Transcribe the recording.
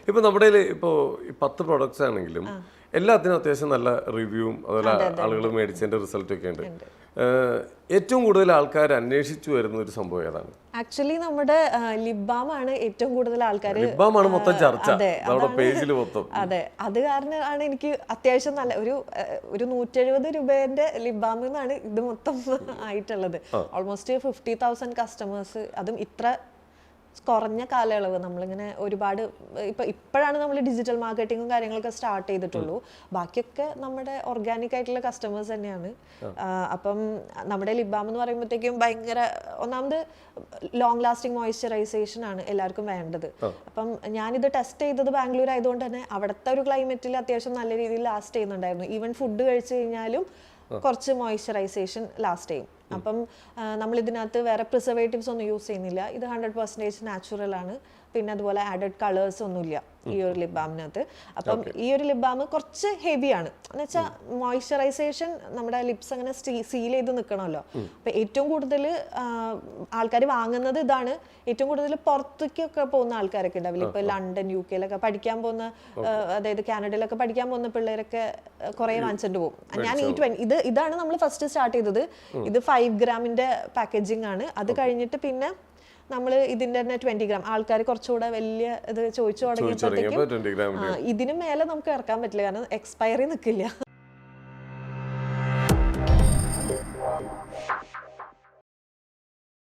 ഇപ്പൊ നമ്മുടെ ഇപ്പോ 10 പ്രൊഡക്ട്സ് ആണെങ്കിലും എല്ലാത്തിനും അത്യാവശ്യം നല്ല റിവ്യൂവും അതുപോലെ ആളുകൾ മേടിച്ചതിന്റെ റിസൾട്ട് ഒക്കെ ഉണ്ട്. ഏറ്റവും കൂടുതൽ ആൾക്കാർ അന്വേഷിച്ചു വരുന്ന ഒരു സംഭവം ഏതാണ്? ആക്ച്വലി നമ്മുടെ ലിപ് ബാം ആണ് ഏറ്റവും കൂടുതൽ ആൾക്കാർ. ലിപ് ബാം ആണ് മൊത്തം ചർച്ച നമ്മുടെ പേജിൽ മൊത്തം. അതെ, അത് കാരണമാണ് എനിക്ക് അത്യാവശ്യം നല്ല ഒരു 170 രൂപേന്റെ ലിപ് ബാം എന്നാണ് ഇത് മൊത്തം ആയിട്ടുള്ളത്. ഓൾമോസ്റ്റ് 50,000 കസ്റ്റമേഴ്സ്, അതും ഇത്ര കുറഞ്ഞ കാലയളവ്. നമ്മളിങ്ങനെ ഒരുപാട് ഇപ്പോഴാണ് നമ്മൾ ഡിജിറ്റൽ മാർക്കറ്റിങ്ങും കാര്യങ്ങളൊക്കെ സ്റ്റാർട്ട് ചെയ്തിട്ടുള്ളൂ. ബാക്കിയൊക്കെ നമ്മുടെ ഓർഗാനിക് ആയിട്ടുള്ള കസ്റ്റമേഴ്സ് തന്നെയാണ്. അപ്പം നമ്മുടെ ലിപ് ബാം എന്ന് പറയുമ്പോഴത്തേക്കും ഭയങ്കര, ഒന്നാമത് ലോങ് ലാസ്റ്റിംഗ് മോയ്സ്ചറൈസേഷൻ ആണ് എല്ലാവർക്കും വേണ്ടത്. അപ്പം ഞാനിത് ടെസ്റ്റ് ചെയ്തത് ബാംഗ്ലൂർ ആയതുകൊണ്ട് തന്നെ അവിടുത്തെ ഒരു ക്ലൈമറ്റിൽ അത്യാവശ്യം നല്ല രീതിയിൽ ലാസ്റ്റ് ചെയ്യുന്നുണ്ടായിരുന്നു. ഈവൻ ഫുഡ് കഴിച്ചു കഴിഞ്ഞാലും കുറച്ച് മോയ്സ്ചറൈസേഷൻ ലാസ്റ്റ് ചെയ്യും. അപ്പം നമ്മൾ ഇതിനകത്ത് വേറെ പ്രിസർവേറ്റീവ്സ് ഒന്നും യൂസ് ചെയ്യുന്നില്ല. ഇത് 100% നാച്ചുറൽ ആണ്. പിന്നെ അതുപോലെ ആഡഡ് കളേഴ്സ് ഒന്നുമില്ല ഈ ഒരു ലിപ് ബാമിനകത്ത്. അപ്പം ഈ ഒരു ലിപ് ബാം കുറച്ച് ഹെവിയാണ് എന്ന് വെച്ചാൽ മോയ്സ്ചറൈസേഷൻ നമ്മുടെ ലിപ്സ് അങ്ങനെ സീൽ ചെയ്ത് നിൽക്കണമല്ലോ. അപ്പം ഏറ്റവും കൂടുതൽ ആൾക്കാർ വാങ്ങുന്നത് ഇതാണ്. ഏറ്റവും കൂടുതൽ പുറത്തേക്കൊക്കെ പോകുന്ന ആൾക്കാരൊക്കെ ഉണ്ടാവില്ല. ഇപ്പൊ ലണ്ടൻ, UK പഠിക്കാൻ പോകുന്ന, അതായത് കാനഡയിലൊക്കെ പഠിക്കാൻ പോകുന്ന പിള്ളേരൊക്കെ കുറെ വാങ്ങിച്ചിട്ട് പോകും. ഞാൻ ഇതാണ് നമ്മൾ ഫസ്റ്റ് സ്റ്റാർട്ട് ചെയ്തത്. ഇത് 5 ഗ്രാമിന്റെ പാക്കേജിംഗ് ആണ്. അത് കഴിഞ്ഞിട്ട് പിന്നെ നമ്മൾ ഇതിന്റെ തന്നെ 20 ഗ്രാം ആൾക്കാർ കുറച്ചുകൂടെ വലിയ ഇത് ചോദിച്ചു തുടങ്ങിയപ്പോഴത്തേക്കും ഇതിന് മേലെ നമുക്ക് ഇറക്കാൻ പറ്റില്ല, കാരണം എക്സ്പയറി നിൽക്കില്ല.